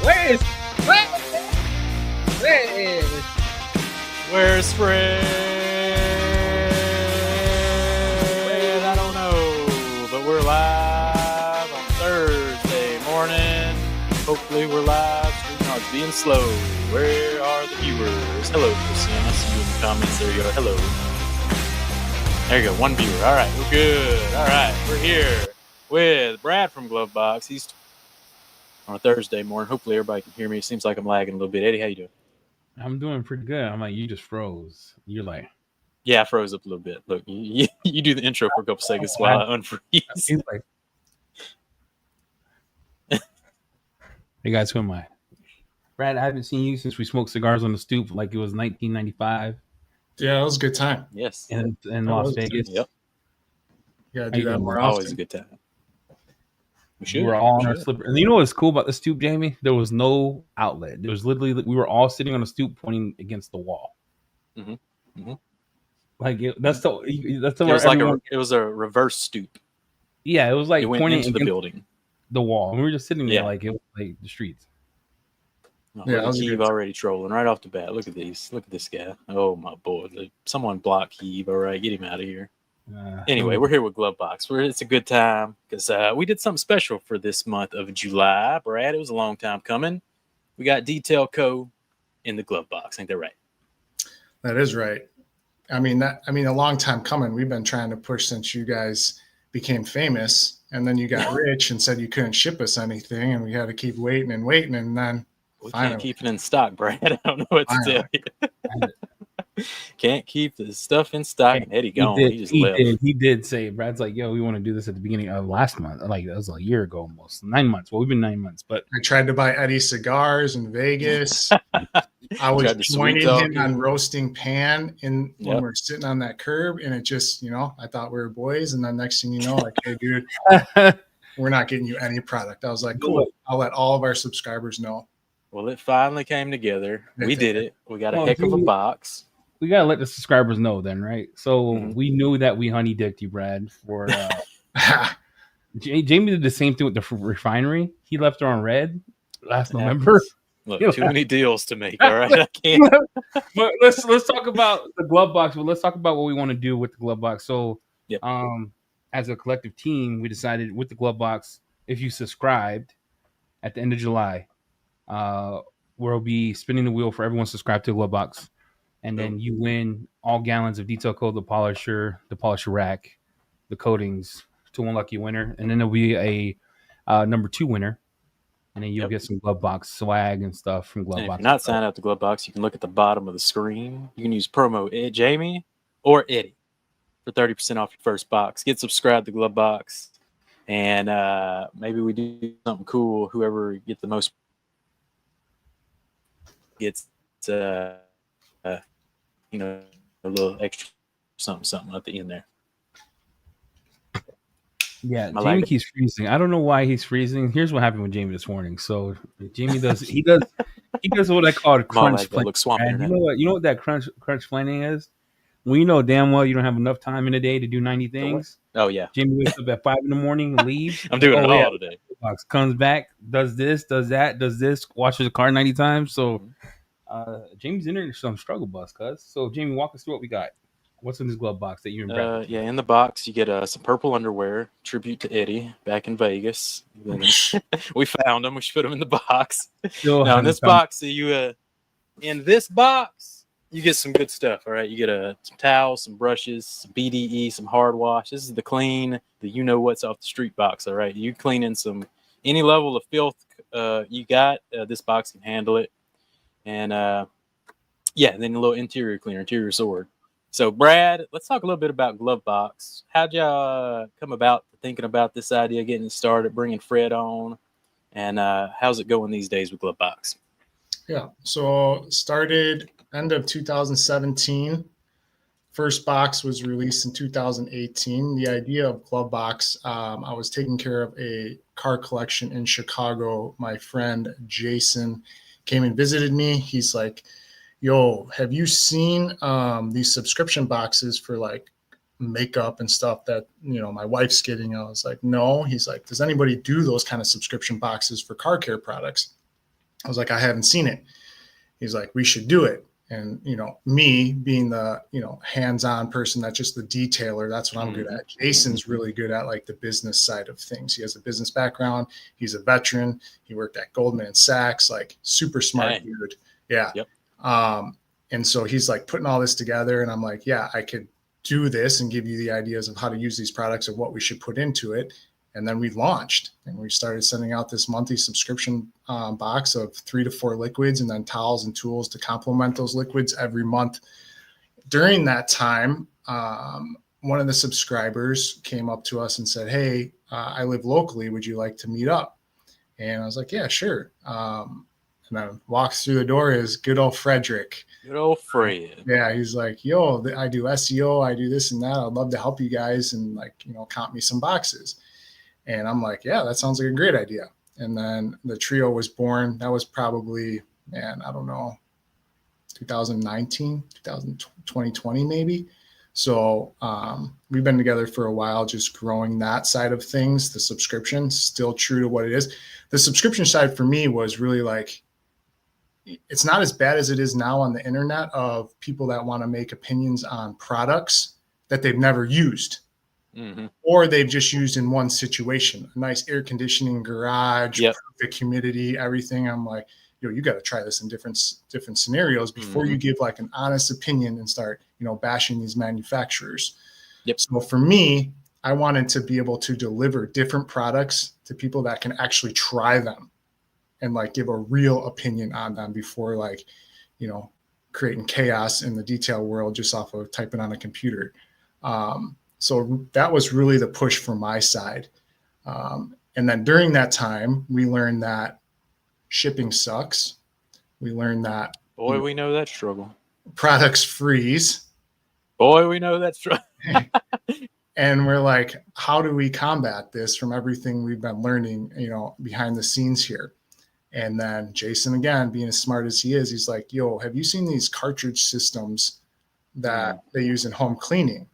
Where's Fred? I don't know, but we're live on Thursday morning. Hopefully we're live. Streamyard's being slow. Where are the viewers? Hello, Christian. I see you in the comments. There you go. Hello. There you go. One viewer. All right, we're good. All right, we're here with Brad from Glovebox. He's on a Thursday morning. Hopefully everybody can hear me. It seems like I'm lagging a little bit. Eddie, how you doing? I'm doing pretty good. I'm like, you just froze. You're like, yeah, I froze up a little bit. Look, you do the intro for a couple seconds while I unfreeze. He's like, hey guys, who am I? Brad, I haven't seen you since we smoked cigars on the stoop like it was 1995. Yeah, that was a good time. Yes. In Las Vegas. Yep. Yeah, do that more often. Always a good time. We were all on our slipper. And you know what's cool about the stoop, Jamie? There was no outlet. There was literally, we were all sitting on the stoop pointing against the wall. Mm-hmm. Mm-hmm. Like it was it was a reverse stoop. Yeah, it was like it went pointing into the building, the wall, and we were just sitting there like it was like the streets. Oh, yeah, Heave already trolling right off the bat. Look at these. Look at this guy. Oh my boy! Someone block Heave. All right, get him out of here. Anyway, we're here with Glovebox. It's a good time because we did something special for this month of July. Brad, it was a long time coming. We got detail code in the Glovebox. Ain't that right? That is right. I mean, a long time coming. We've been trying to push since you guys became famous, and then you got rich and said you couldn't ship us anything, and we had to keep waiting, and then we finally. Can't keep it in stock, Brad. I don't know what to tell you. Can't keep the stuff in stock. And Eddie gone. He did say, Brad's like, yo, we want to do this at the beginning of last month. Like, that was a year ago almost. 9 months. Well, we've been 9 months. But I tried to buy Eddie cigars in Vegas. I was joining him on roasting pan when we were sitting on that curb. And it just, I thought we were boys. And then next thing you know, like, hey, dude, we're not getting you any product. I was like, cool. I'll let all of our subscribers know. Well, it finally came together. We did it. We got a heck of a box. We gotta let the subscribers know then, right? So we knew that we honey dicked you, Brad. For Jamie did the same thing with the refinery. He left her on red last November. Look, too many deals to make. All right, I can't. But let's talk about the Glovebox. But let's talk about what we want to do with the Glovebox. So, as a collective team, we decided with the Glovebox, if you subscribed at the end of July, we'll be spinning the wheel for everyone subscribed to Glovebox. And then you win all gallons of detail code, the polisher rack, the coatings to one lucky winner. And then there'll be a number 2 winner. And then you'll get some Glovebox swag and stuff from Glovebox. If you're not signed up to Glovebox, you can look at the bottom of the screen. You can use promo Jamie or Eddie for 30% off your first box. Get subscribed to Glovebox. And maybe we do something cool. Whoever gets the most gets a little extra something at the end there. Yeah, Jamie keeps freezing. I don't know why he's freezing. Here's what happened with Jamie this morning. So Jamie does what I call a crunch planning. You know what that crunch planning is? When you know damn well you don't have enough time in a day to do 90 things. Oh yeah. Jamie wakes up at 5 in, leaves. I'm doing it all today. Comes back, does this, does that, does this, watches the car 90 times. So Jamie's in there some struggle bus, cuz. So Jamie, walk us through what we got. What's in this Glovebox that you and Brad? In the box you get some purple underwear, tribute to Eddie back in Vegas. We found them. We should put them in the box. Now in this box, in this box you get some good stuff. All right, you get some towels, some brushes, some BDE, some hard wash. This is the clean, the what's off the street box. All right, you clean in any level of filth you got. This box can handle it. And then a little interior cleaner, interior sword. So, Brad, let's talk a little bit about Glovebox. How'd y'all come about thinking about this idea, getting it started, bringing Fred on? And how's it going these days with Glovebox? Yeah, so started end of 2017. First box was released in 2018. The idea of Glovebox, I was taking care of a car collection in Chicago. My friend Jason came and visited me. He's like, yo, have you seen these subscription boxes for like makeup and stuff that, my wife's getting? I was like, no. He's like, does anybody do those kind of subscription boxes for car care products? I was like, I haven't seen it. He's like, we should do it. And, me being the, hands-on person, that's just the detailer. That's what I'm good at. Jason's really good at like the business side of things. He has a business background. He's a veteran. He worked at Goldman Sachs, like super smart dude. Yeah. Yep. And so he's like putting all this together, and I'm like, yeah, I could do this and give you the ideas of how to use these products and what we should put into it. And then we launched, and we started sending out this monthly subscription box of 3 to 4 liquids, and then towels and tools to complement those liquids every month. During that time, one of the subscribers came up to us and said, hey, I live locally. Would you like to meet up? And I was like, yeah, sure. And then walks through the door is good old Frederick. Good old Fred. Yeah, he's like, yo, I do SEO. I do this and that. I'd love to help you guys and count me some boxes. And I'm like, yeah, that sounds like a great idea. And then the trio was born. That was probably, I don't know, 2019, 2020 maybe. So we've been together for a while, just growing that side of things. The subscription, still true to what it is. The subscription side for me was really like, it's not as bad as it is now on the internet of people that want to make opinions on products that they've never used. Mm-hmm. Or they've just used in one situation, a nice air conditioning garage, perfect humidity, everything. I'm like, you got to try this in different scenarios before you give like an honest opinion and start, bashing these manufacturers. Yep. So for me, I wanted to be able to deliver different products to people that can actually try them and like give a real opinion on them before like, creating chaos in the detail world just off of typing on a computer. So that was really the push from my side. And then during that time, we learned that shipping sucks. We learned that. Boy, we know that struggle. Products freeze. Boy, we know that struggle. And we're like, how do we combat this from everything we've been learning, behind the scenes here? And then Jason, again, being as smart as he is, he's like, yo, have you seen these cartridge systems that they use in home cleaning?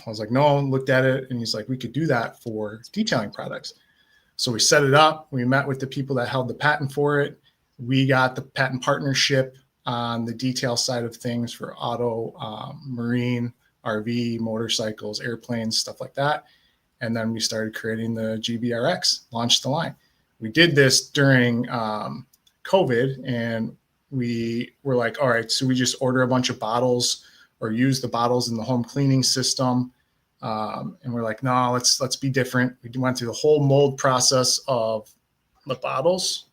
I was like, no, looked at it. And he's like, we could do that for detailing products. So we set it up. We met with the people that held the patent for it. We got the patent partnership on the detail side of things for auto, marine, RV, motorcycles, airplanes, stuff like that. And then we started creating the GBRX, launched the line. We did this during COVID, and we were like, all right, so we just order a bunch of bottles or use the bottles in the home cleaning system. And we're like, no, let's be different. We went through the whole mold process of the bottles.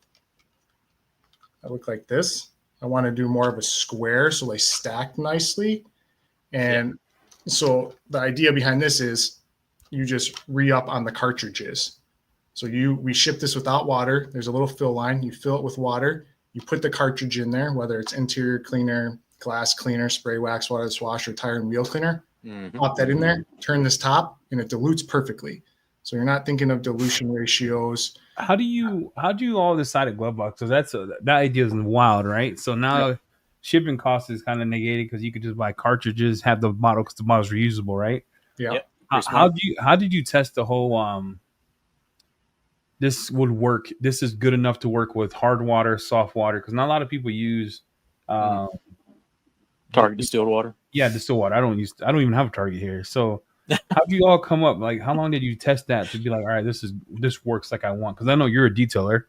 That look like this. I want to do more of a square so they stack nicely. And so the idea behind this is you just re-up on the cartridges. So we ship this without water. There's a little fill line. You fill it with water. You put the cartridge in there, whether it's interior cleaner, glass cleaner, spray wax, waterless wash, or tire and wheel cleaner. Pop that in there, turn this top, and it dilutes perfectly. So you're not thinking of dilution ratios. How do you all decide at Glovebox? So that idea is wild, right? So now shipping cost is kind of negated because you could just buy cartridges, have the bottle because the bottle's reusable, right? Yeah. How did you test the whole this would work? This is good enough to work with hard water, soft water, because not a lot of people use Target distilled water. Yeah, distilled water. I don't even have a Target here. So how do you all come up? Like, how long did you test that to be like, all right, this works like I want? Because I know you're a detailer.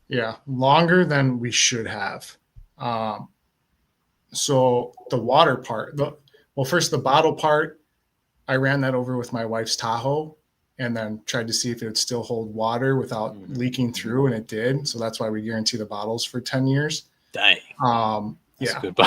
Yeah, longer than we should have. So the water part, first the bottle part, I ran that over with my wife's Tahoe and then tried to see if it would still hold water without leaking through, and it did. So that's why we guarantee the bottles for 10 years. Dang. That's good.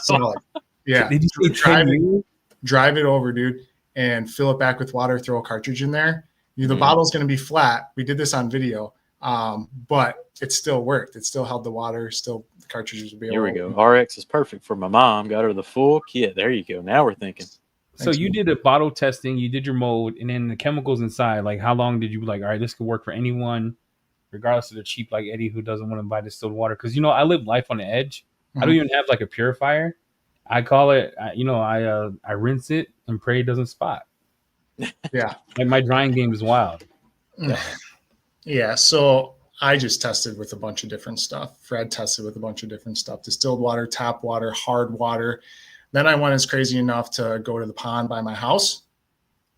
Solid. Yeah. Did you say drive it over, dude, and fill it back with water, throw a cartridge in there. The bottle's going to be flat. We did this on video, but it still worked. It still held the water, still the cartridges would be able. Here we go. RX is perfect for my mom. Got her the full kit. There you go. Now we're thinking. So you did a bottle testing, you did your mold, and then the chemicals inside, like how long did you be like, all right, this could work for anyone, regardless of the cheap like Eddie who doesn't want to buy distilled water? Because, I live life on the edge. I don't even have like a purifier. I call it, I rinse it and pray it doesn't spot. Yeah. Like my drying game is wild. Yeah. So I just tested with a bunch of different stuff. Fred tested with a bunch of different stuff: distilled water, tap water, hard water. Then I went as crazy enough to go to the pond by my house,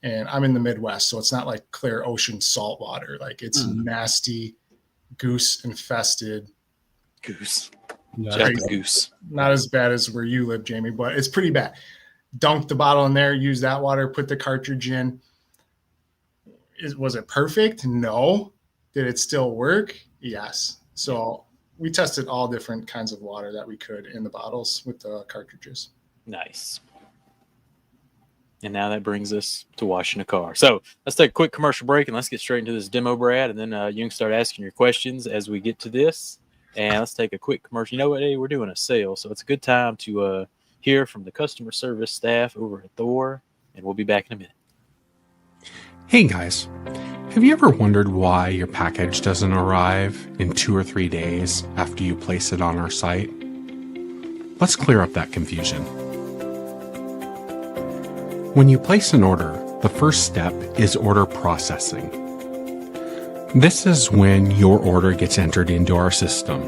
and I'm in the Midwest, so it's not like clear ocean salt water. Like it's nasty, goose infested. Goose. Goose. Not as bad as where you live, Jamie, but it's pretty bad. Dunk the bottle in there, use that water, put the cartridge in. Was it perfect? No. Did it still work? Yes. So we tested all different kinds of water that we could in the bottles with the cartridges. Nice. And now that brings us to washing a car. So let's take a quick commercial break and let's get straight into this demo, Brad. And then you can start asking your questions as we get to this. And let's take a quick commercial. You know what? Hey, we're doing a sale, so it's a good time to hear from the customer service staff over at Thor. And we'll be back in a minute. Hey guys, have you ever wondered why your package doesn't arrive in 2 or 3 days after you place it on our site? Let's clear up that confusion. When you place an order, the first step is order processing. This is when your order gets entered into our system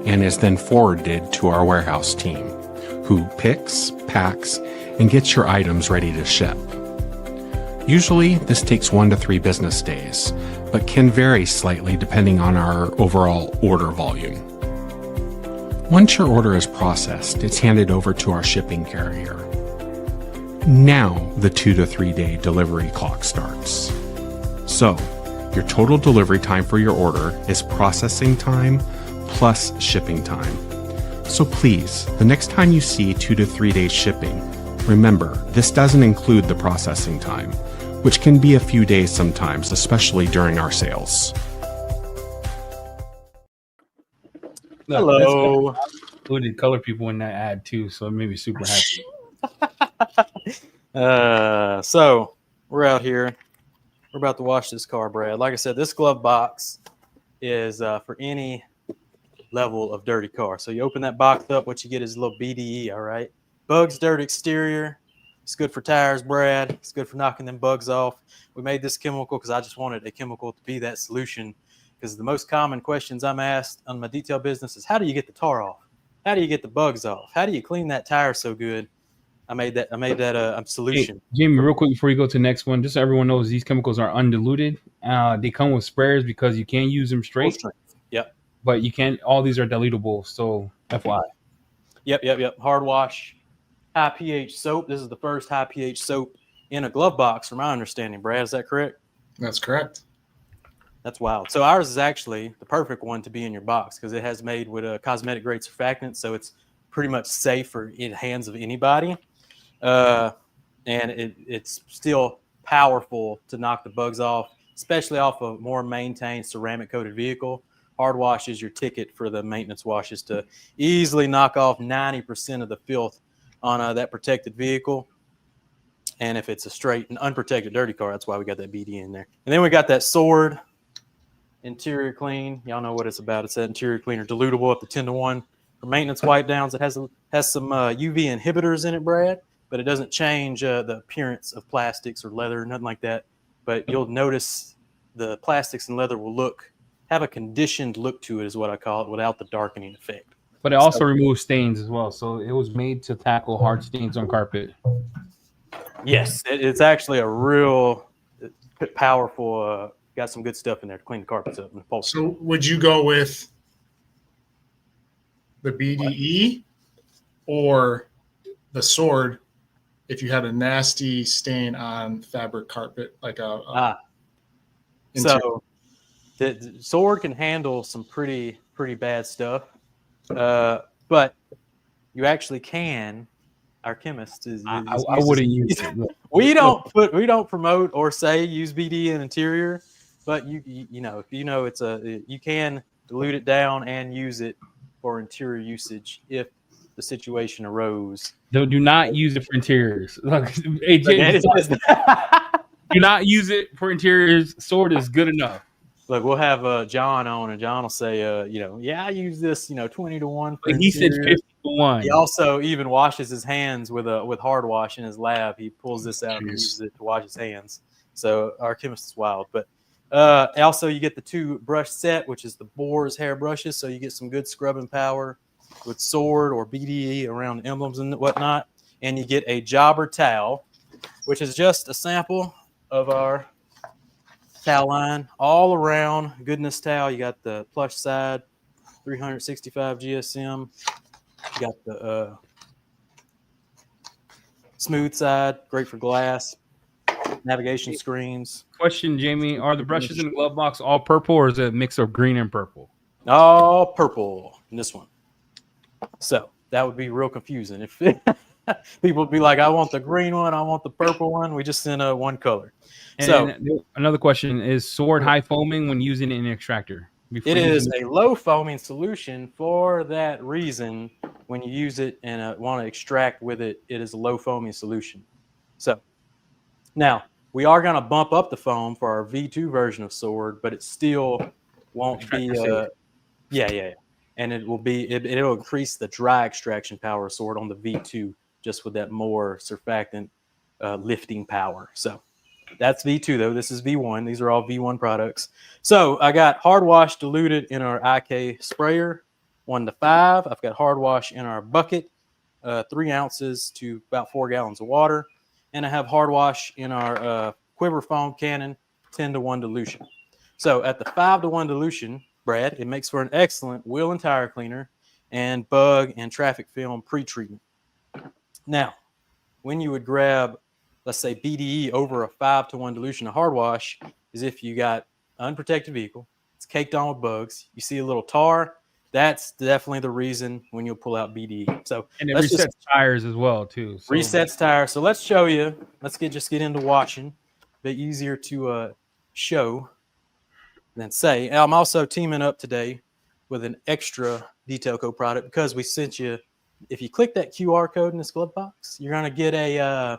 and is then forwarded to our warehouse team, who picks, packs, and gets your items ready to ship. Usually, this takes 1 to 3 business days, but can vary slightly depending on our overall order volume. Once your order is processed, it's handed over to our shipping carrier. Now, the 2 to 3 day delivery clock starts. So, your total delivery time for your order is processing time plus shipping time. So please, the next time you see 2 to 3 days shipping, remember, this doesn't include the processing time, which can be a few days sometimes, especially during our sales. Hello. Included color people in that ad too, so it made me super happy. So we're out here. We're about to wash this car, Brad. Like I said, this glove box is for any level of dirty car. So you open that box up, what you get is a little BDE, all right? Bugs, dirt, exterior. It's good for tires, Brad. It's good for knocking them bugs off. We made this chemical because I just wanted a chemical to be that solution, because the most common questions I'm asked on my detail business is, how do you get the tar off? How do you get the bugs off? How do you clean that tire so good? I made that a solution. Hey, Jamie, real quick before you go to the next one, just so everyone knows, these chemicals are undiluted. They come with sprayers because you can't use them straight. Yep. But you can. All these are dilutable. So FYI. Yep. Hard wash, high pH soap. This is the first high pH soap in a glove box, from my understanding. Brad, is that correct? That's correct. That's wild. So ours is actually the perfect one to be in your box because it has made with a cosmetic grade surfactant, so it's pretty much safe for in hands of anybody. And it's still powerful to knock the bugs off, especially off a more maintained ceramic coated vehicle. Hard wash is your ticket for the maintenance washes to easily knock off 90% of the filth on that protected vehicle. And if it's a straight and unprotected dirty car, that's why we got that BD in there. And then we got that Sword interior clean. Y'all know what it's about. It's that interior cleaner, dilutable up to 10-to-1 for maintenance wipe downs. It has some UV inhibitors in it, Brad, but it doesn't change the appearance of plastics or leather, nothing like that. But you'll notice the plastics and leather will have a conditioned look to it, is what I call it, without the darkening effect. But it also removes stains as well. So it was made to tackle hard stains on carpet. Yes, it's actually a real powerful, got some good stuff in there to clean the carpets up. So would you go with the BDE or the Sword if you had a nasty stain on fabric carpet, like so the Sword can handle some pretty bad stuff, but you actually can. Our chemist is. I wouldn't use it. We don't promote or say use BD in interior, but you know, if you know you can dilute it down and use it for interior usage if the situation arose. Do not use it for interiors. Look, hey, James, do not use it for interiors. Sword is good enough. Look, we'll have John on, and John will say, I use this, 20-to-1. He said 50-to-1. He also even washes his hands with hard wash in his lab. He pulls this out and uses it to wash his hands. So our chemist is wild. But Also, you get the 2 brush set, which is the boar's hair brushes, so you get some good scrubbing power with sword or BDE around emblems and whatnot. And you get a jobber towel, which is just a sample of our towel line, all around goodness towel. You got the plush side, 365 GSM. You got the smooth side, great for glass, navigation screens. Question, Jamie: are the brushes in the glove box all purple, or is it a mix of green and purple? All purple in this one. So that would be real confusing if people would be like, I want the green one, I want the purple one. We just sent one color. And so another question is: sword high foaming when using it in an extractor? It is a low foaming solution for that reason. When you use it and want to extract with it, it is a low foaming solution. So now we are going to bump up the foam for our V2 version of sword, but it still won't be and it will be it'll increase the dry extraction power of sword on the V2 just with that more surfactant lifting power. So that's V2 though. This is V1. These are all V1 products. So I got hard wash diluted in our IK sprayer, 1 to 5. I've got hard wash in our bucket, 3 ounces to about 4 gallons of water. And I have hard wash in our quiver foam cannon, 10 to 1 dilution. So at the 5 to 1 dilution, Brad, it makes for an excellent wheel and tire cleaner and bug and traffic film pre-treatment. Now, when you would grab, let's say, BDE over a 5 to 1 dilution of hard wash, is if you got an unprotected vehicle, it's caked on with bugs, you see a little tar, that's definitely the reason when you'll pull out BDE. So and it resets tires as well too. So resets tires. So let's show you. Let's just get into washing. A bit easier to show than say. And I'm also teaming up today with an extra Detail Co product because we sent you. If you click that QR code in this glove box, you're going to get a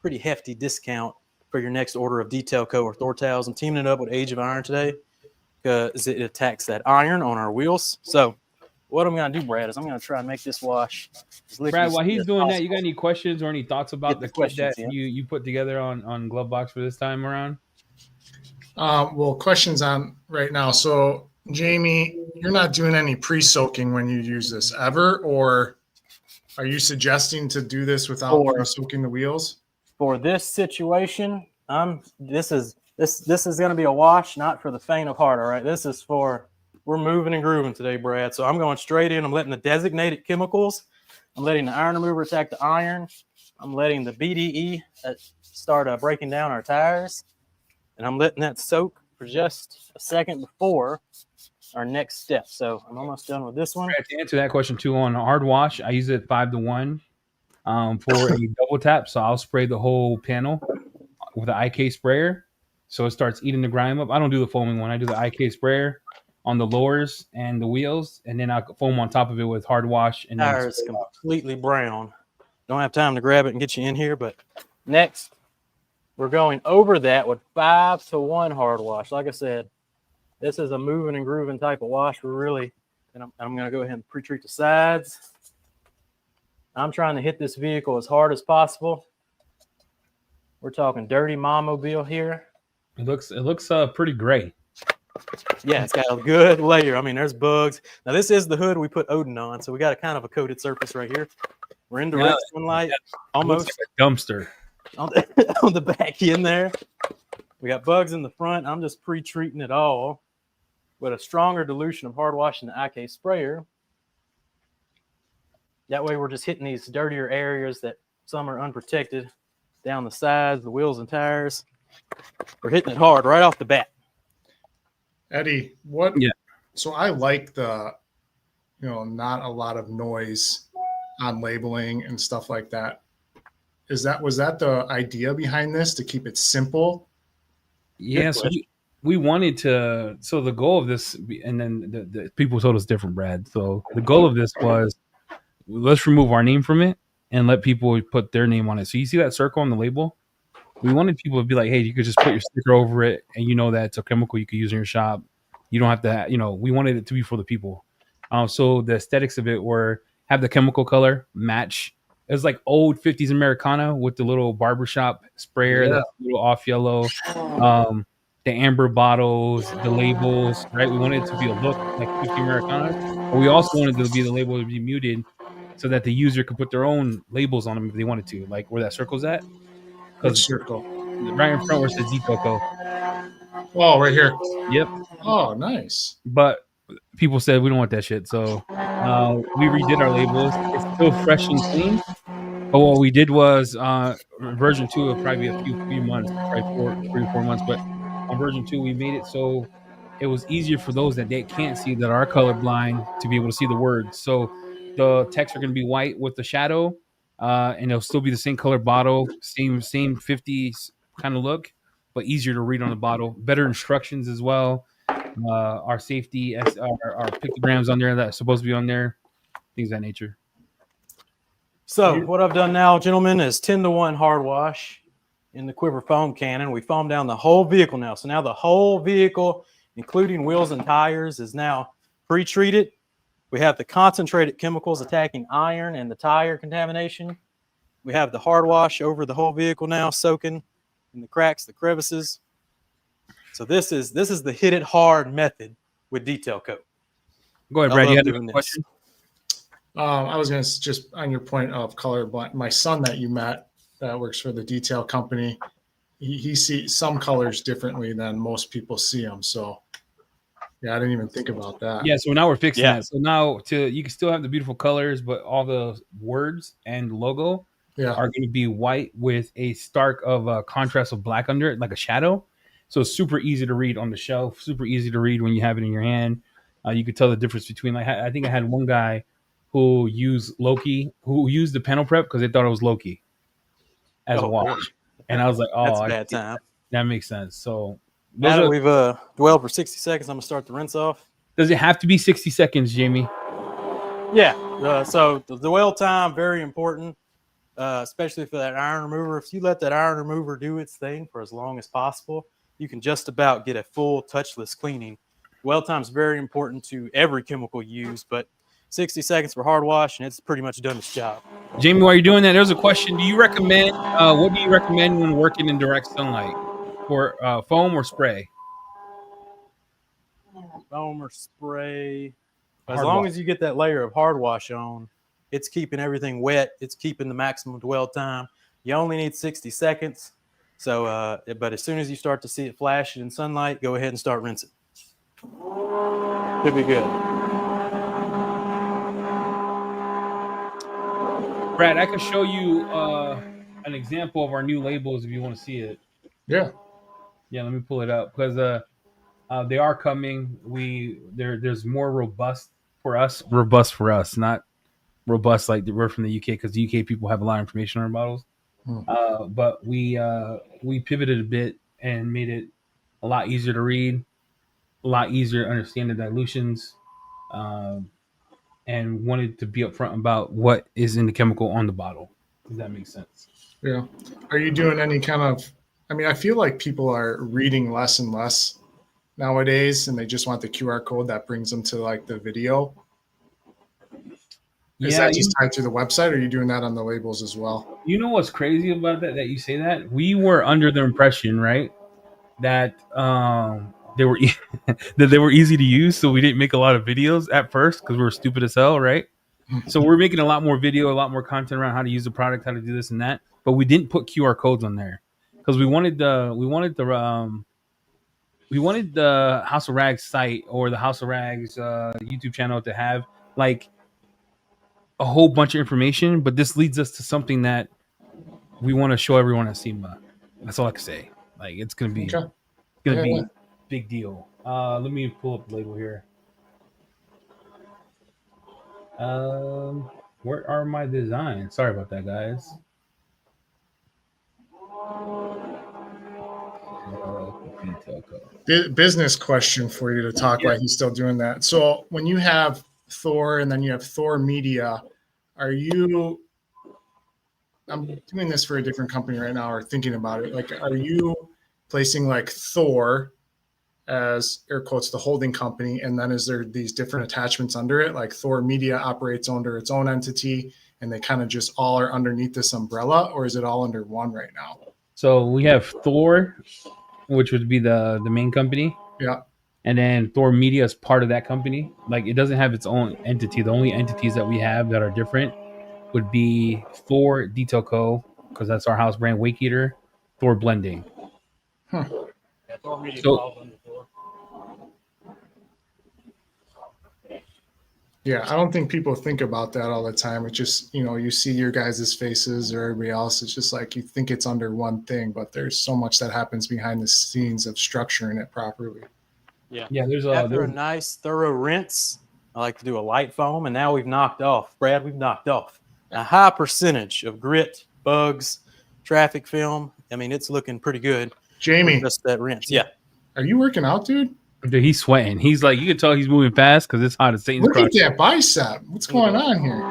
pretty hefty discount for your next order of Detail Co or Thor towels. I'm teaming it up with Age of Iron today because it attacks that iron on our wheels. So what I'm going to do, Brad, is I'm going to try and make this wash. Brad, while he's doing that, you got any questions or any thoughts about the kit that you put together on Glovebox for this time around? Well, questions on right now. So, Jamie, you're not doing any pre-soaking when you use this ever, or are you suggesting to do this without pre-soaking the wheels? For this situation, this is going to be a wash, not for the faint of heart. All right, this is for we're moving and grooving today, Brad. So I'm going straight in. I'm letting the designated chemicals. I'm letting the iron remover attack the iron. I'm letting the BDE start breaking down our tires, and I'm letting that soak for just a second before our next step. So I'm almost done with this one. Brad, to answer that question too, on hard wash, I use it 5 to 1 for a double tap. So I'll spray the whole panel with the IK sprayer, so it starts eating the grime up. I don't do the foaming one. I do the IK sprayer on the lowers and the wheels, and then I'll foam on top of it with hard wash. And tires completely brown. Don't have time to grab it and get you in here, but next we're going over that with 5 to 1 hard wash. Like I said, this is a moving and grooving type of wash. We're really, and I'm going to go ahead and pre-treat the sides. I'm trying to hit this vehicle as hard as possible. We're talking dirty Momobile here. It looks pretty gray. Yeah, it's got a good layer. I mean, there's bugs. Now, this is the hood we put Odin on, so we got a kind of a coated surface right here. We're in direct sunlight, almost like a dumpster on the back end there. We got bugs in the front. I'm just pre-treating it all with a stronger dilution of hard wash in the IK sprayer. That way, we're just hitting these dirtier areas that some are unprotected down the sides, the wheels and tires. We're hitting it hard right off the bat. Eddie, what? Yeah. So I like the, not a lot of noise on labeling and stuff like that. Was that the idea behind this, to keep it simple? Yeah. So we wanted to. So the goal of this, and then the people told us different, Brad. So the goal of this was, let's remove our name from it and let people put their name on it. So you see that circle on the label? We wanted people to be like, hey, you could just put your sticker over it, and you know that it's a chemical you could use in your shop. You don't have to, we wanted it to be for the people. So the aesthetics of it were have the chemical color match. It was like old 50s Americana with the little barbershop sprayer that's a little off yellow. the amber bottles, the labels, right? We wanted it to be a look like 50 Americanas, but we also wanted to be the label to be muted so that the user could put their own labels on them if they wanted to, like where that circle's at. Which Because circle? right in front where it says Detail Co. Oh, right here. Yep. Oh, nice. But people said we don't want that shit, so we redid our labels. It's still fresh and clean. But what we did was version 2 will probably be a few months, probably 3 or 4 months. But on version 2, we made it so it was easier for those that they can't see that are colorblind to be able to see the words. So the text are going to be white with the shadow, and it'll still be the same color bottle, same 50s kind of look, but easier to read on the bottle. Better instructions as well. Our safety, our pictograms on there that's supposed to be on there, things of that nature. So what I've done now, gentlemen, is 10-to-1 hard wash in the Quiver foam cannon. We foam down the whole vehicle now. So now the whole vehicle, including wheels and tires, is now pre-treated. We have the concentrated chemicals attacking iron and the tire contamination. We have the hard wash over the whole vehicle now, soaking in the cracks, the crevices. So this is the hit it hard method with Detail Coat. Go ahead, Brad. You had a question? I was going to just on your point of color. My son that you met that works for the detail company, he sees some colors differently than most people see them. So yeah, I didn't even think about that. Yeah, so now we're fixing that. So now you can still have the beautiful colors, but all the words and logo are going to be white with a stark of a contrast of black under it, like a shadow. So it's super easy to read on the shelf, super easy to read when you have it in your hand. You could tell the difference between, like, I think I had one guy who used Loki, who used the panel prep because they thought it was Loki as a wash. And I was like, oh, that's a bad time. That makes sense. So now that we've dwelled for 60 seconds, I'm going to start the rinse off. Does it have to be 60 seconds, Jamie? Yeah. So the dwell time, very important, especially for that iron remover. If you let that iron remover do its thing for as long as possible, you can just about get a full touchless cleaning. Dwell time is very important to every chemical used, but 60 seconds for hard wash, and it's pretty much done its job. Jamie, while you're doing that, there's a question. Do you recommend, what do you recommend when working in direct sunlight? For foam or spray? Foam or spray. As long as you get that layer of hard wash on, it's keeping everything wet. It's keeping the maximum dwell time. You only need 60 seconds. So, but as soon as you start to see it flashing in sunlight, go ahead and start rinsing. Should be good. Brad, I can show you an example of our new labels if you want to see it. Yeah. Yeah, let me pull it up because they are coming. There's more robust for us, not robust like we're from the UK because the UK people have a lot of information on our bottles. But we pivoted a bit and made it a lot easier to read, a lot easier to understand the dilutions, and wanted to be upfront about what is in the chemical on the bottle. Does that make sense? Yeah. Are you doing any kind of, I feel like people are reading less and less nowadays, and they just want the QR code that brings them to like the video. Is that just tied to the website, or are you doing that on the labels as well? You know what's crazy about that you say that? We were under the impression, right, that they were that they were easy to use, so we didn't make a lot of videos at first because we were stupid as hell, right? So we're making a lot more video, a lot more content around how to use the product, how to do this and that, but we didn't put QR codes on there because we wanted the House of Rags site or the House of Rags YouTube channel to have like a whole bunch of information, but this leads us to something that we want to show everyone at SEMA. That's all I can say. Like it's gonna be a big deal. Let me pull up the label here. Where are my designs? Sorry about that, guys. Business question for you to talk while he's still doing that. So when you have Thor and then you have Thor Media, I'm doing this for a different company right now or thinking about it. Like, are you placing like Thor as air quotes the holding company, and then is there these different attachments under it? Like Thor Media operates under its own entity and they kind of just all are underneath this umbrella, or is it all under one right now? So we have Thor which would be the main company. Yeah. And then Thor Media is part of that company. Like, it doesn't have its own entity. The only entities that we have that are different would be Thor Detail Co., because that's our house brand, Wake Eater, Thor Blending. Huh. So, yeah, I don't think people think about that all the time. It's just, you see your guys' faces or everybody else. It's just like you think it's under one thing, but there's so much that happens behind the scenes of structuring it properly. Yeah, after a nice thorough rinse, I like to do a light foam, and now we've knocked off a high percentage of grit, bugs, traffic film. I mean, it's looking pretty good. Jamie, just that rinse. Yeah. Are you working out, dude? Dude, he's sweating. He's like, you can tell he's moving fast because it's hot as Satan's Look crotch. at that bicep. What's going on here?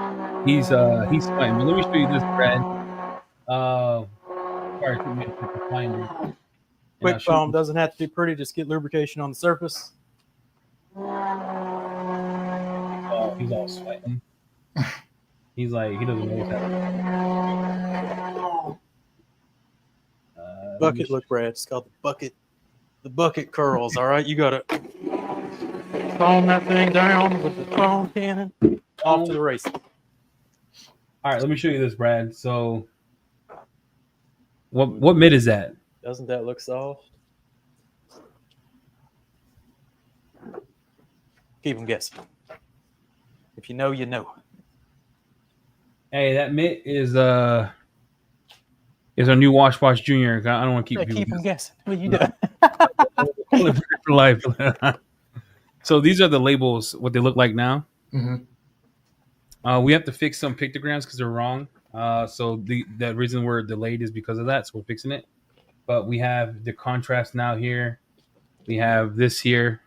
He's sweating. But let me show you this, Brad. Quick foam doesn't have to be pretty. Just get lubrication on the surface. Oh, he's all sweating. He's like, he doesn't know what's happening. Bucket, look, Brad. It's called the bucket curls. All right, you gotta foam that thing down with the foam cannon off to the race. All right, let me show you this, Brad. So, what mitt is that? Doesn't that look soft? Keep them guessing. If you know, you know. Hey, that mitt is our new Wash Junior. I don't want to keep them guessing. What are you doing? For life. So these are the labels. What they look like now. Mm-hmm. We have to fix some pictograms because they're wrong. So the reason we're delayed is because of that. So we're fixing it. But we have the contrast now here. We have this here,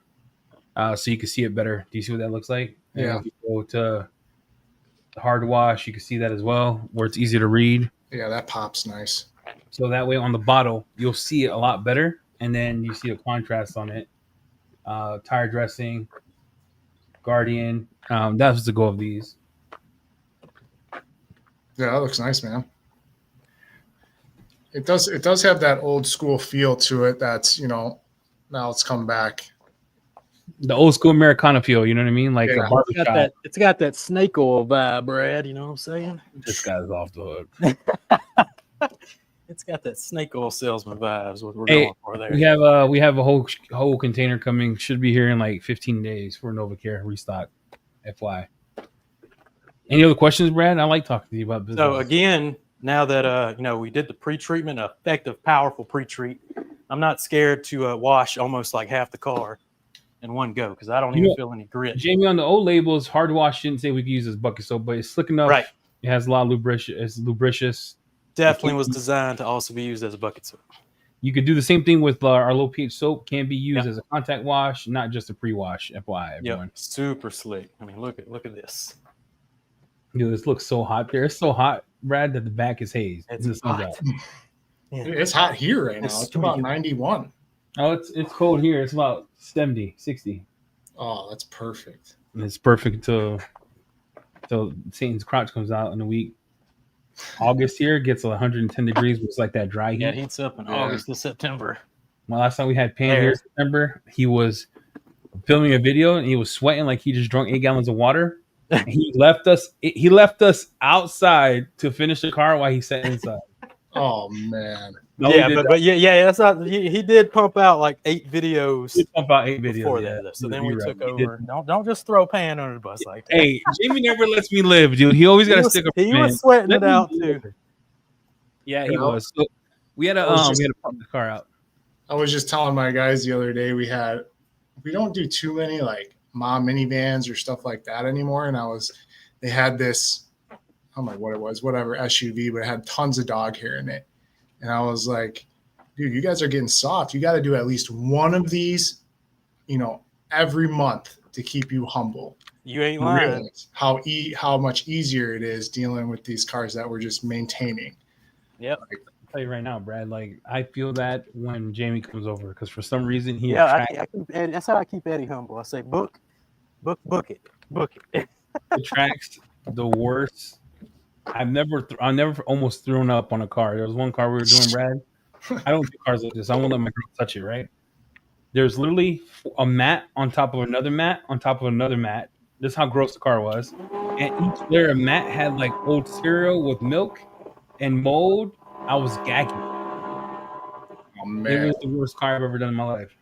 so you can see it better. Do you see what that looks like? Yeah. And if you go to the hard wash, you can see that as well, where it's easy to read. Yeah, that pops nice. So that way on the bottle, you'll see it a lot better. And then you see the contrast on it. Tire dressing, Guardian. That's the goal of these. Yeah, that looks nice, man. It does have that old school feel to it. That's now it's come back. The old school Americana feel, you know what I mean? Like Yeah. a barbershop. It's got that snake oil vibe, Brad. You know what I'm saying? This guy's off the hook. It's got that snake oil salesman vibes. What we're going for there. We have a whole container coming. Should be here in like 15 days for NovaCare restock. FY. Any other questions, Brad? I like talking to you about business. So again, now that we did the pre-treatment, effective, powerful pre-treat, I'm not scared to wash almost like half the car in one go because I don't even feel any grit. Jamie, on the old labels, hard wash didn't say we could use this bucket soap, but it's slick enough. Right. It has a lot of lubricious. It's lubricious. Definitely was designed to also be used as a bucket soap. You could do the same thing with our low pH soap. Can be used as a contact wash, not just a pre-wash. FYI, everyone. Super slick. I mean, look at this. Dude, this looks so hot there. It's so hot, Brad, that the back is hazed. It's hot. Yeah. It's hot here right now. It's about 91. Oh, it's cold here. It's about 70, 60. Oh, that's perfect. And it's perfect till Satan's crotch comes out in a week. August here gets 110 degrees, but it's like that dry heat. Yeah, it heats up in August to September. Well, last time we had Pan here in September, he was filming a video and he was sweating like he just drunk 8 gallons of water. And he left us outside to finish the car while he sat inside. Oh man. No, that's not. He did pump out like 8 videos. He pump out 8 videos before that. So then we took over. Don't just throw Pan under the bus like that. Hey, Jamie never lets me live, dude. He always got to stick up. He was sweating it out too. Yeah, he was. So we had to pump the car out. I was just telling my guys the other day we don't do too many like mom minivans or stuff like that anymore. And they had this, I don't know what it was, whatever SUV, but it had tons of dog hair in it. And I was like, dude, you guys are getting soft. You got to do at least one of these, every month to keep you humble. You ain't lying. Realize how much easier it is dealing with these cars that we're just maintaining. Yep. I'll tell you right now, Brad, like I feel that when Jamie comes over because for some reason that's how I keep Eddie humble. I say book it. It tracks the worst. I've never almost thrown up on a car. There was one car we were doing, Brad. I don't do cars like this. I won't let my girl touch it, right? There's literally a mat on top of another mat on top of another mat. This is how gross the car was. And each layer of mat had like old cereal with milk and mold. I was gagging. Oh, man. It was the worst car I've ever done in my life.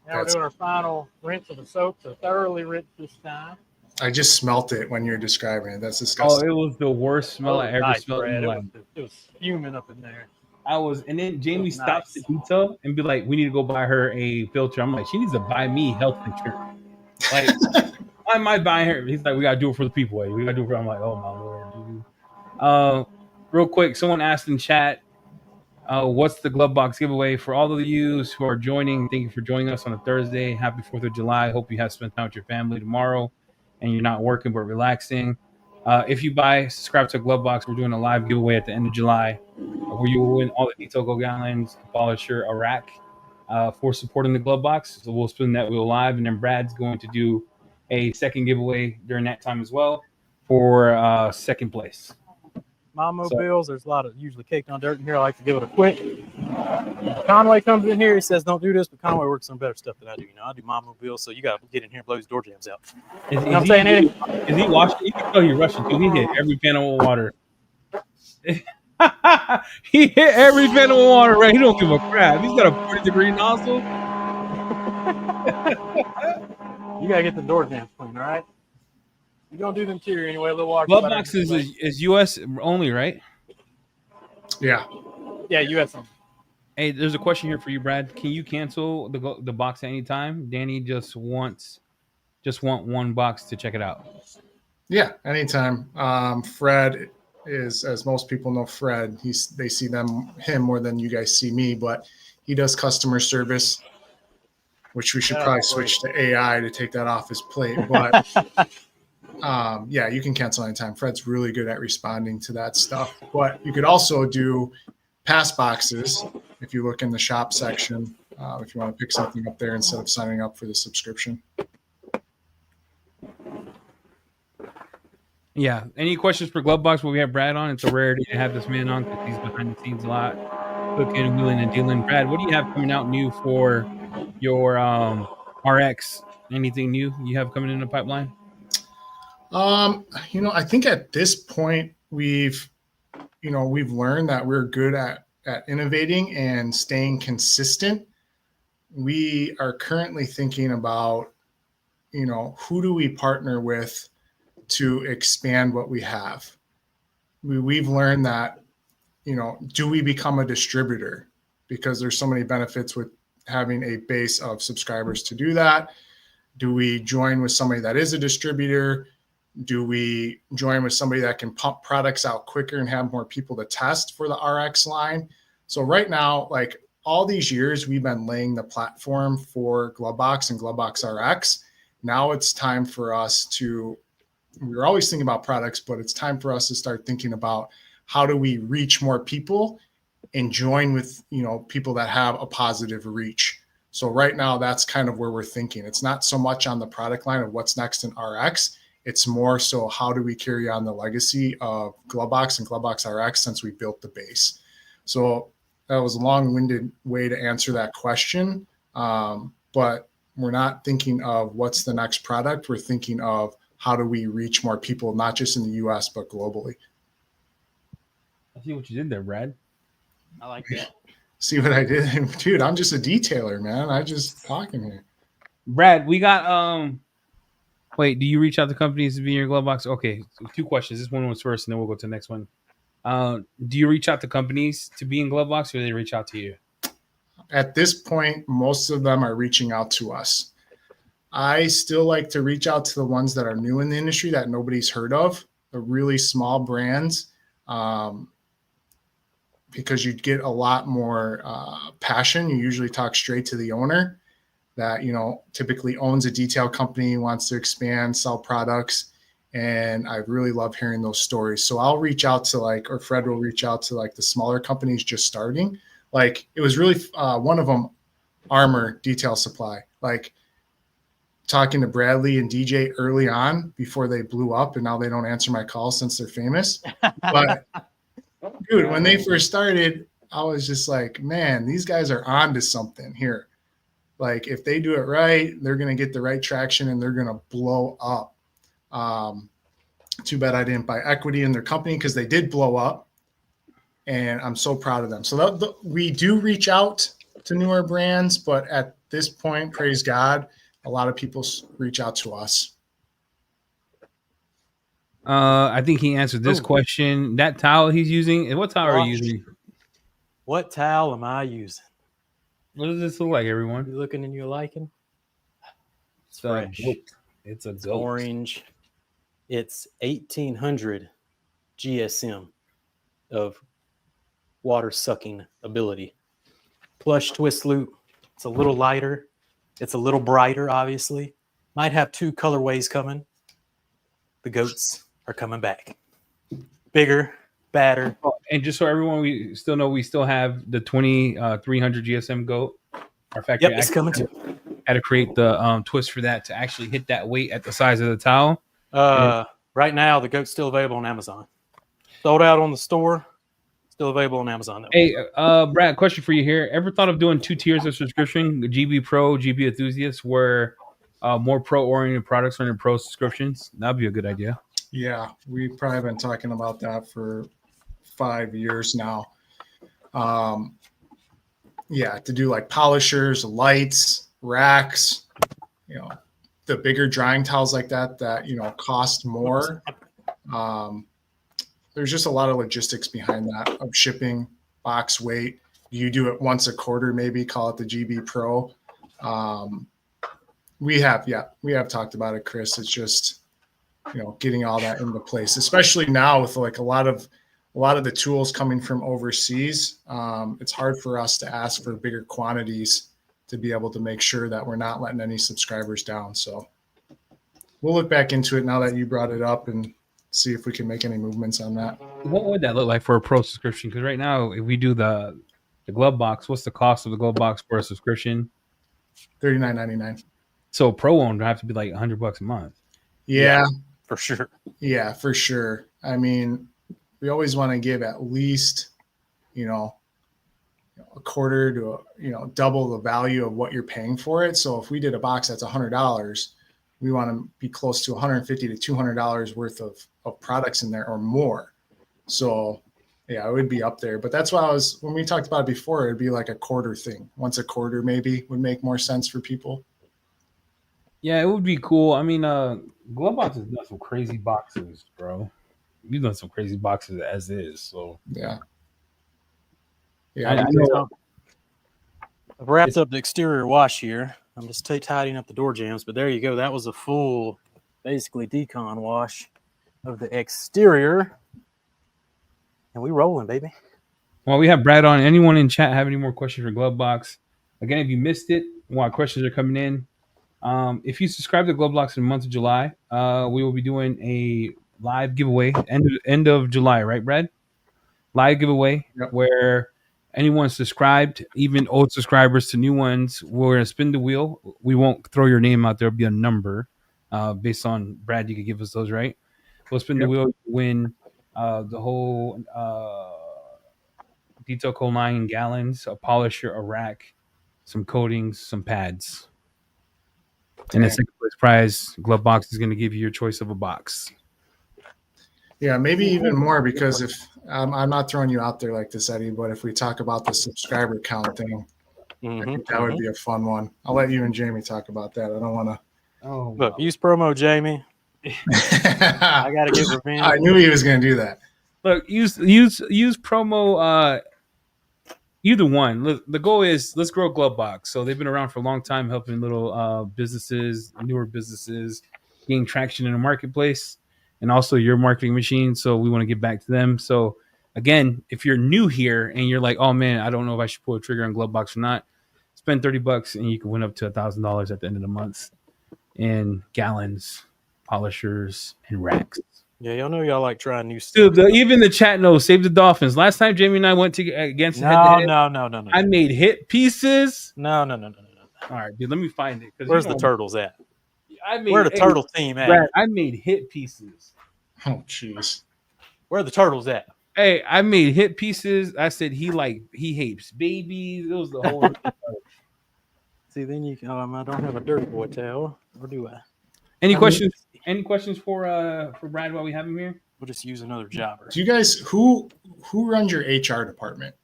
Now we're doing our final rinse of the soap, so thoroughly rinse this time. I just smelt it when you're describing it. That's disgusting. Oh, it was the worst smell I ever smelled in my life. It was fuming up in there. And then Jamie stops the detail and be like, "We need to go buy her a filter." I'm like, "She needs to buy me health insurance." Like, why am I buying her? He's like, "We gotta do it for the people. We gotta do it for." I'm like, "Oh my lord, dude." Real quick, someone asked in chat, "What's the Glovebox giveaway for all of you who are joining? Thank you for joining us on a Thursday. Happy 4th of July. Hope you have spent time with your family tomorrow, and you're not working but relaxing. If you subscribe to Glovebox, we're doing a live giveaway at the end of July." Where you will win all the Detail Go Gallons, polisher, a rack for supporting the Glovebox. So we'll spin that wheel live, and then Brad's going to do a second giveaway during that time as well for second place. My mobiles, there's a lot of usually caked on dirt in here. I like to give it a quick. Conway comes in here. He says, "Don't do this," but Conway works on better stuff than I do. I do my mobile, so you got to get in here and blow these door jams out. You know what I'm saying, Eddie? Is he washing? You can tell he's rushing too. He hit every panel with water. He hit every panel with water, right? He don't give a crap. He's got a 40-degree nozzle. You gotta get the door jams clean, all right? You don't do the interior anyway. A little water. Glovebox is U.S. only, right? Yeah. Yeah, U.S. only. Hey, there's a question here for you, Brad. Can you cancel the box at any time? Danny just want one box to check it out. Yeah, anytime. Fred is, as most people know, Fred. They see him more than you guys see me, but he does customer service, which we should probably switch to AI to take that off his plate. But yeah, you can cancel anytime. Fred's really good at responding to that stuff. But you could also do pass boxes if you look in the shop section, if you want to pick something up there instead of signing up for the subscription. Yeah. Any questions for Glovebox? Well, we have Brad on. It's a rarity to have this man on because he's behind the scenes a lot, cooking, wheeling, and dealing. Brad, what do you have coming out new for your RX? Anything new you have coming in the pipeline? I think at this point we've learned that we're good at innovating and staying consistent. We are currently thinking about, who do we partner with to expand what we have. We've learned that, do we become a distributor? Because there's so many benefits with having a base of subscribers to do that. Do we join with somebody that is a distributor? Do we join with somebody that can pump products out quicker and have more people to test for the RX line? So right now, like all these years, we've been laying the platform for Glovebox and Glovebox RX. Now it's time for us to, we're always thinking about products, but it's time for us to start thinking about how do we reach more people and join with, people that have a positive reach. So right now, that's kind of where we're thinking. It's not so much on the product line of what's next in RX. It's more so how do we carry on the legacy of Glovebox and Glovebox RX since we built the base. So that was a long-winded way to answer that question. But we're not thinking of what's the next product. We're thinking of how do we reach more people, not just in the US, but globally. I see what you did there, Brad. I like that. See what I did? Dude, I'm just a detailer, man. I just talking here. Brad, we got wait, do you reach out to companies to be in your Glovebox? Okay, so 2 questions. This one was first, and then we'll go to the next one. Do you reach out to companies to be in Glovebox, or do they reach out to you? At this point, most of them are reaching out to us. I still like to reach out to the ones that are new in the industry that nobody's heard of, the really small brands, because you get a lot more passion. You usually talk straight to the owner that, typically owns a detail company, wants to expand, sell products. And I really love hearing those stories. So I'll reach out to or Fred will reach out to the smaller companies just starting. It was really one of them, Armor Detail Supply, talking to Bradley and DJ early on before they blew up. And now they don't answer my calls since they're famous. But dude, when they first started, I was just like, man, these guys are on to something here. Like if they do it right, they're going to get the right traction and they're going to blow up. Too bad I didn't buy equity in their company because they did blow up, and I'm so proud of them. So we do reach out to newer brands, but at this point, praise God, a lot of people reach out to us. I think he answered this question. That towel he's using, what towel are you using? What towel am I using? What does this look like, everyone? You looking and you're liking? It's fresh. It's a goat. Orange. It's 1800 GSM of water sucking ability. Plush twist loop. It's a little lighter. It's a little brighter, obviously. Might have 2 colorways coming. The goats are coming back. Bigger, badder. Oh, and just so everyone, we still have the 2300 GSM goat. Our factory it's coming too. Had to create the twist for that to actually hit that weight at the size of the towel. Right now, the goat's still available on Amazon. Sold out on the store. Still available on Amazon, though. Hey, Brad, question for you here. Ever thought of doing 2 tiers of subscription, GB Pro, GB Enthusiast, where more pro-oriented products on your pro subscriptions? That'd be a good idea. Yeah, we've probably been talking about that for 5 years now. Yeah, to do like polishers, lights, racks, the bigger drying towels like that, cost more. There's just a lot of logistics behind that of shipping, box weight. You do it once a quarter, maybe call it the GB Pro. We have talked about it, Chris. It's just, getting all that into place, especially now with like a lot of the tools coming from overseas. It's hard for us to ask for bigger quantities to be able to make sure that we're not letting any subscribers down. So we'll look back into it now that you brought it up and see if we can make any movements on that. What would that look like for a pro subscription? Because right now, if we do the Glovebox, what's the cost of the Glovebox for a subscription? $39.99. So pro one would have to be like $100 a month. Yeah, for sure. Yeah, for sure. I mean, we always want to give at least, a quarter to double the value of what you're paying for it. So if we did a box that's $100, we want to be close to $150 to $200 worth of products in there or more. So yeah, it would be up there. But that's why when we talked about it before, it'd be like a quarter thing. Once a quarter maybe would make more sense for people. Yeah, it would be cool. I mean, Glovebox has done some crazy boxes, bro. You've done some crazy boxes as is. So yeah. I know. I've wrapped up the exterior wash here. I'm just tidying up the door jambs, but there you go. That was a full, basically decon wash of the exterior. And we rolling, baby. Well, we have Brad on. Anyone in chat have any more questions for Glovebox? Again, if you missed it, while questions are coming in, if you subscribe to Glovebox in the month of July, we will be doing a live giveaway end of July, right, Brad? Live giveaway where anyone subscribed, even old subscribers to new ones, we're gonna spin the wheel. We won't throw your name out there; it'll be a number based on Brad. You could give us those, right? We'll spin the wheel, win the whole detail coal line in gallons, a polisher, a rack, some coatings, some pads. And the second place prize, Glovebox is going to give you your choice of a box. Yeah, maybe even more, because if I'm not throwing you out there like this, Eddie, but if we talk about the subscriber count thing, I think that would be a fun one. I'll let you and Jamie talk about that. I don't want to. Oh, look, use promo Jamie. I got to get revenge. I knew he was going to do that. Look, use promo. Either one. The goal is let's grow Glovebox. So they've been around for a long time, helping little businesses, newer businesses, gain traction in the marketplace, and also your marketing machine. So we want to get back to them. So again, if you're new here and you're like, oh man, I don't know if I should pull a trigger on Glovebox or not, spend $30 and you can win up to $1,000 at the end of the month in gallons, polishers, and racks. Yeah, y'all know y'all like trying new stuff. Dude, even the chat knows. Save the Dolphins. Last time Jamie and I went against head-to-head, No. I made hit pieces. No. All right, dude, let me find it. Where's the turtles at? Where the turtle team at? Brad, I made hit pieces. Oh, jeez. Where are the turtles at? Hey, I made hit pieces. I said he hates babies. It was the whole. See, then you can. I don't have a dirty boy towel, or do I? Any questions? Any questions for Brad while we have him here? We'll just use another jobber. Do you guys who runs your HR department?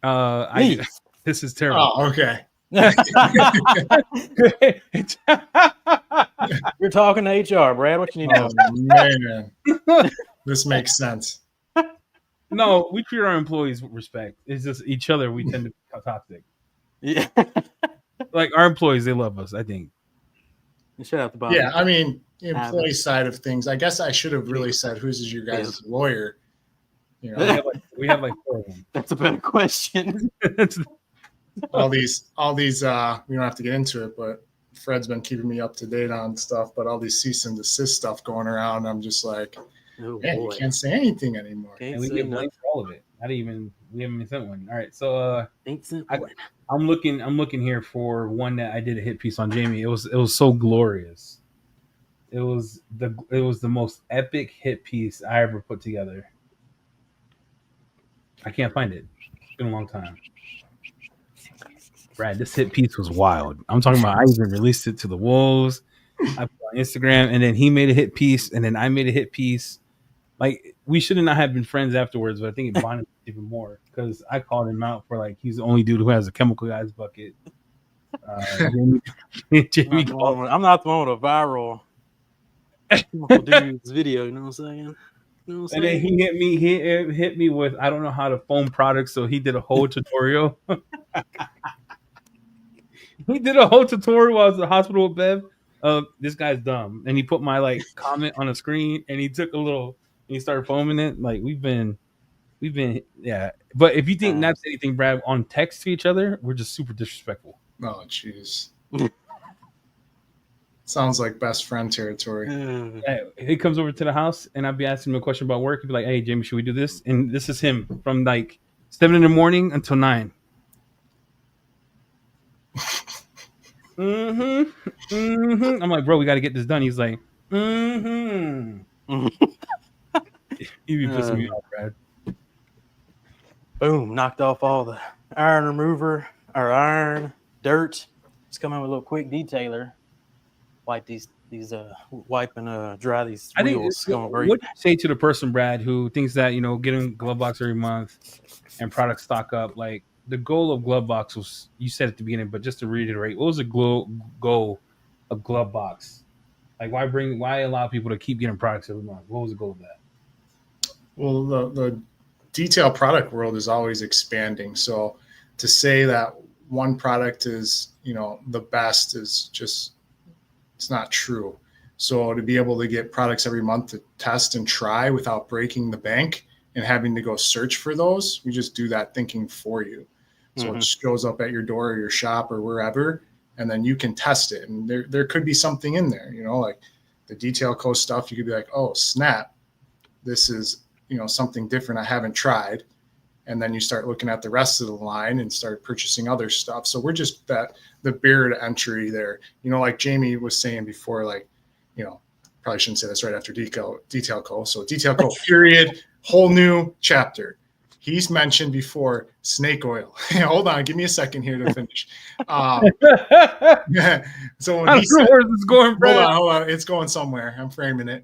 Me. This is terrible. Oh, okay. You're talking to HR, Brad. What you need to know? Man, this makes sense. No, we treat our employees with respect. It's just each other we tend to be toxic. Yeah. Like our employees, they love us, I think. Shout out to Bob. Yeah, I mean, employee side of things. I guess I should have really said who's your guys' lawyer. You know, we have like 4 of them. That's a better question. all these we don't have to get into it, but Fred's been keeping me up to date on stuff, but all these cease and desist stuff going around, I'm just like, man, you can't say anything anymore. And we get blamed for all of it. We haven't even sent one. All right, so I'm looking here for one that I did a hit piece on Jamie. It was so glorious. It was the most epic hit piece I ever put together. I can't find it. It's been a long time. Brad, this hit piece was wild. I'm talking about I even released it to the wolves. I put it on Instagram, and then he made a hit piece, and then I made a hit piece. Like, we should not have been friends afterwards, but I think it bonded even more because I called him out for like he's the only dude who has a chemical guy's bucket. Jamie I'm not the one with a viral dude's video. You know what I'm saying? And then he hit me with I don't know how to foam products, so he did a whole tutorial. He did a whole tutorial while I was at the hospital with Bev. This guy's dumb, and he put my comment on the screen, and he took a little. And he started foaming it. Like we've been, yeah. But if you think not anything, Brad, on text to each other, we're just super disrespectful. Oh, jeez. Sounds like best friend territory. He comes over to the house, and I'd be asking him a question about work. He'd be like, "Hey, Jamie, should we do this?" And this is him from like 7 a.m. until 9. I'm like, bro, we got to get this done. He's like, He be pissing me off, Brad. Boom, knocked off all the iron remover or iron dirt. Just come in with a little quick detailer. Wipe these wipe and dry these wheels. What do you say to the person, Brad, who thinks that getting Glovebox every month and product stock up? Like the goal of Glovebox was, you said at the beginning, but just to reiterate, what was the goal of Glovebox? Like why allow people to keep getting products every month? What was the goal of that? Well, the detail product world is always expanding. So to say that one product is, the best is just, it's not true. So to be able to get products every month to test and try without breaking the bank and having to go search for those, we just do that thinking for you. So it shows up at your door or your shop or wherever, and then you can test it. And there could be something in there, like the Detail Co stuff. You could be like, oh, snap, this is, something different I haven't tried. And then you start looking at the rest of the line and start purchasing other stuff. So we're just the barrier to entry there. Like Jamie was saying before, probably shouldn't say this right after Detail Co. So Detail Co, period, whole new chapter. He's mentioned before snake oil. Hold on, give me a second here to finish. So when he said, where's this going, Brad? Hold on, it's going somewhere. I'm framing it.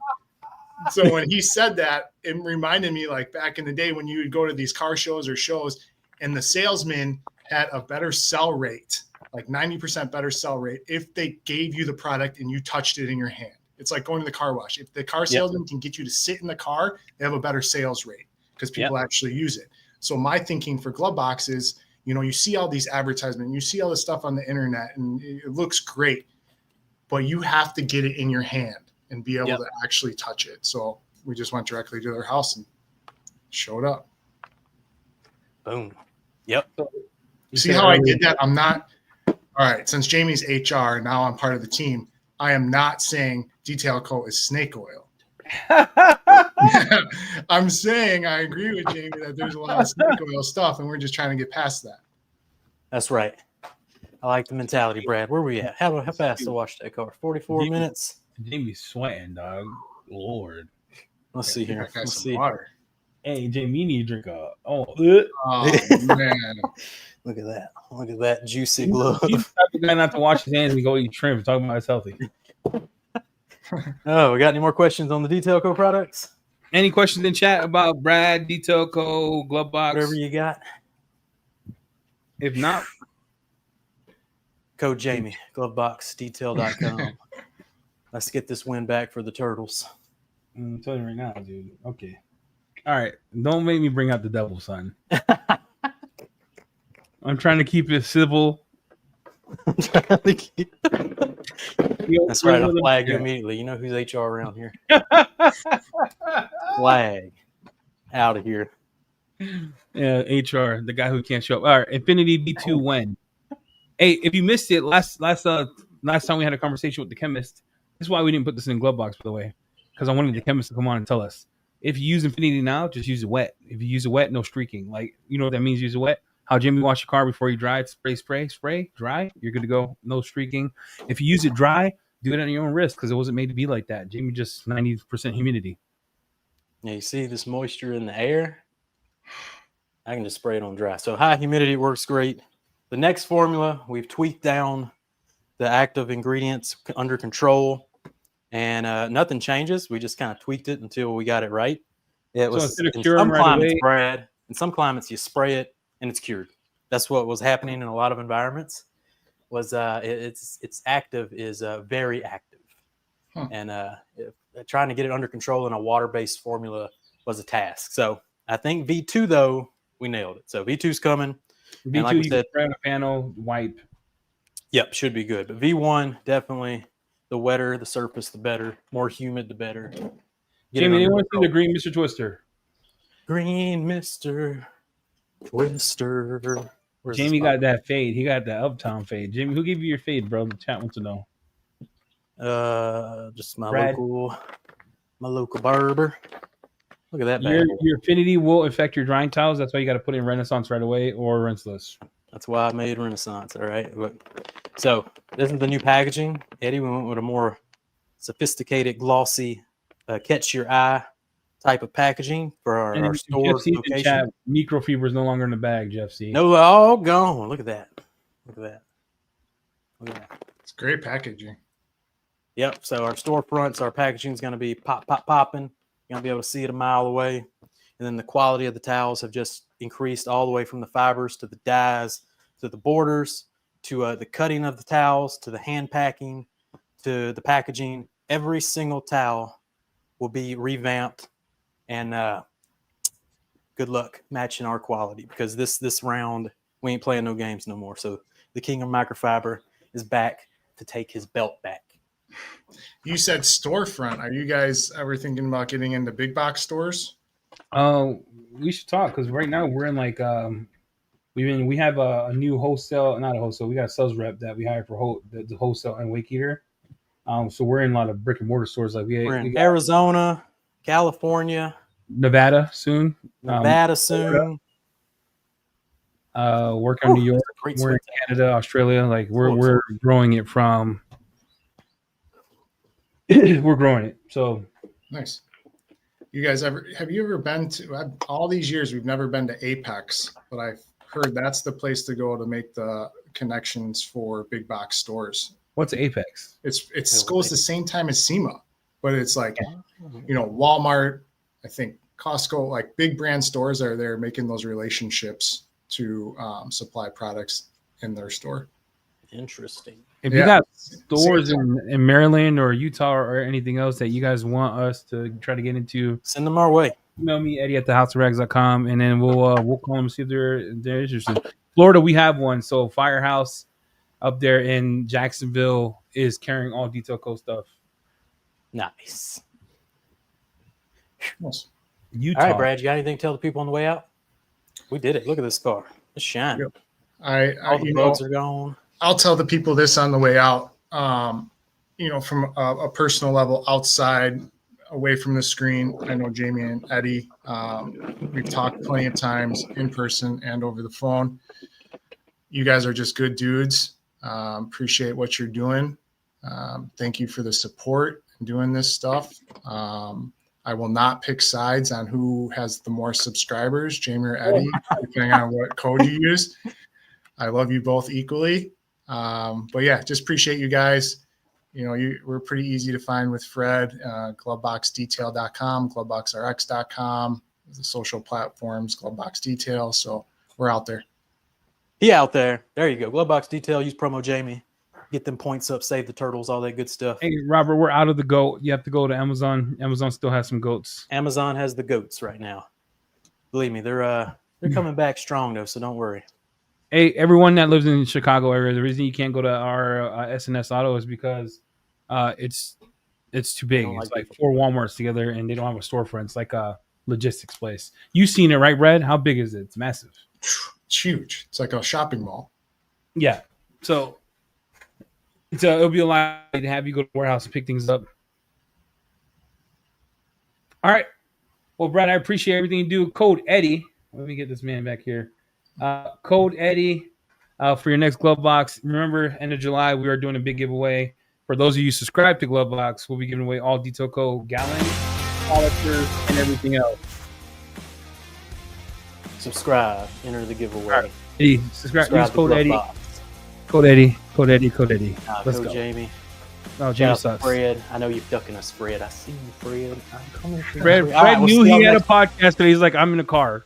So when he said that, it reminded me like back in the day when you would go to these car shows or shows and the salesman had a better sell rate, like 90% better sell rate, if they gave you the product and you touched it in your hand. It's like going to the car wash. If the car salesman can get you to sit in the car, they have a better sales rate because people actually use it. So my thinking for Glovebox is, you see all these advertisements, you see all this stuff on the internet and it looks great, but you have to get it in your hand and be able to actually touch it. So we just went directly to their house and showed up. Boom. Yep. You see how I did that? I'm not, all right, since Jamie's HR, now I'm part of the team, I am not saying Detail Co is snake oil. I'm saying I agree with Jamie that there's a lot of snake oil stuff and we're just trying to get past that. That's right. I like the mentality, Brad. Where we at? How fast to wash that car? 44 minutes? Jamie's sweating, dog. Lord. Let's see here. Let's see. Water. Hey, Jamie, you need to drink a. Oh man, Look at that! Look at that juicy he's glove. the type of guy not to wash his hands and go eat shrimp. Talking about it's healthy. Oh, we got any more questions on the Detail Co products? Any questions in chat about Brad, Detail Co, Glovebox? Whatever you got. If not, code Jamie, gloveboxdetail.com. Let's get this win back for the Turtles. I'm telling you right now, dude. Okay. All right. Don't make me bring out the devil, son. I'm trying to keep it civil. That's right. I'll flag you immediately. You know who's HR around here. Flag. Out of here. Yeah, HR, the guy who can't show up. All right. Infinity B2 when? Hey, if you missed it, last time we had a conversation with the chemist. This is why we didn't put this in Glovebox, by the way. Because I wanted the chemist to come on and tell us. If you use Infinity now, just use it wet. If you use it wet, no streaking. Like, you know what that means, use it wet? How Jimmy wash your car before you dry it, spray, dry. You're good to go. No streaking. If you use it dry, do it on your own risk because it wasn't made to be like that. Jimmy just 90% humidity. Yeah, you see this moisture in the air? I can just spray it on dry. So high humidity works great. The next formula, we've tweaked down the active ingredients under control, and nothing changes. We just kind of tweaked it until we got it right. It was in some climates, Brad. In some climates, you spray it and it's cured. That's what was happening in a lot of environments. Was its active is very active, and trying to get it under control in a water-based formula was a task. So I think V2 though we nailed it. So V2's coming. V2 and like you can spray on a panel, wipe. Yep, should be good. But V1 definitely. The wetter the surface, the better. More humid, the better. Jamie, they want to see the green Mr. Twister. Green Mr. Twister. Where's Jamie got that fade. He got that Uptown fade. Jimmy, who gave you your fade, bro? The chat wants to know. Just my local barber. Look at that. Your affinity will affect your drying towels. That's why you got to put in Renaissance right away or rinseless. That's why I made Renaissance. All right. So this is the new packaging. Eddie, we went with a more sophisticated, glossy, catch your eye type of packaging for our store location. Microfiber is no longer in the bag, Jeff C. No, all gone. Look at that. Look at that. Look at that. It's great packaging. Yep. So our storefronts, our packaging is going to be popping. You're going to be able to see it a mile away. And then the quality of the towels have just increased all the way from the fibers to the dyes to the borders to the cutting of the towels to the hand packing to the packaging. Every single towel will be revamped, and good luck matching our quality because this round we ain't playing no games no more. So the king of microfiber is back to take his belt back. You said storefront. Are you guys ever thinking about getting into big box stores? We should talk because right now we're in like we have a new wholesale, not a wholesale. We got a sales rep that we hired for the wholesale and Wake Eater. So we're in a lot of brick and mortar stores. Like we're in Arizona, California, Nevada soon. Soon. Working in New York. We're in Canada, Australia. Like we're growing it from. We're growing it. So nice. You guys have you ever been to all these years? We've never been to Apex, but I've heard that's the place to go to make the connections for big box stores. What's Apex? It goes the same time as SEMA, but it's like, Walmart, I think Costco, like big brand stores are there making those relationships to supply products in their store. Interesting. If you got stores in Maryland or Utah or anything else that you guys want us to try to get into, send them our way. Email me, Eddie@thehouseofrags.com, and then we'll call them and see if they're interested. Florida, we have one. So Firehouse up there in Jacksonville is carrying all Detail Co stuff. Nice. Utah. All right, Brad, you got anything to tell the people on the way out? We did it. Look at this car. It's shining. All the bugs are gone. I'll tell the people this on the way out. From a personal level, outside, away from the screen. I know Jamie and Eddie. We've talked plenty of times in person and over the phone. You guys are just good dudes. Appreciate what you're doing. Thank you for the support and doing this stuff. I will not pick sides on who has the more subscribers, Jamie or Eddie, depending on what code you use. I love you both equally. But yeah, just appreciate you guys. You know, we're pretty easy to find with Fred, gloveboxdetail.com, gloveboxrx.com, the social platforms, Glovebox Detail. So we're out there. He out there. There you go. Glovebox Detail. Use promo Jamie. Get them points up. Save the turtles. All that good stuff. Hey, Robert, we're out of the goat. You have to go to Amazon. Amazon still has some goats. Amazon has the goats right now. Believe me, they're coming back strong though. So don't worry. Hey, everyone that lives in the Chicago area, the reason you can't go to our SNS Auto is because it's too big. It's like 4 Walmarts together, and they don't have a storefront. It's like a logistics place. You've seen it, right, Brad? How big is it? It's massive. It's huge. It's like a shopping mall. Yeah. So it'll be a lot to have you go to the warehouse and pick things up. All right. Well, Brad, I appreciate everything you do. Code Eddie. Let me get this man back here. Code Eddie for your next glove box. Remember, end of July, we are doing a big giveaway. For those of you subscribed to Glovebox, we'll be giving away all detail code gallons, polishes, and everything else. Subscribe. Enter the giveaway. Right. Eddie, subscribe. Use code Eddie. Code Eddie. Code Eddie. Code Eddie. Let's go, Jamie. Oh, Jamie sucks. Fred, I know you're ducking us, Fred. I see you, Fred. I'm coming. Fred knew he had a podcast, but he's like, I'm in a car.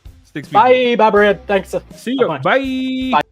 Bye, Brad. Thanks. See you. Bye. Bye.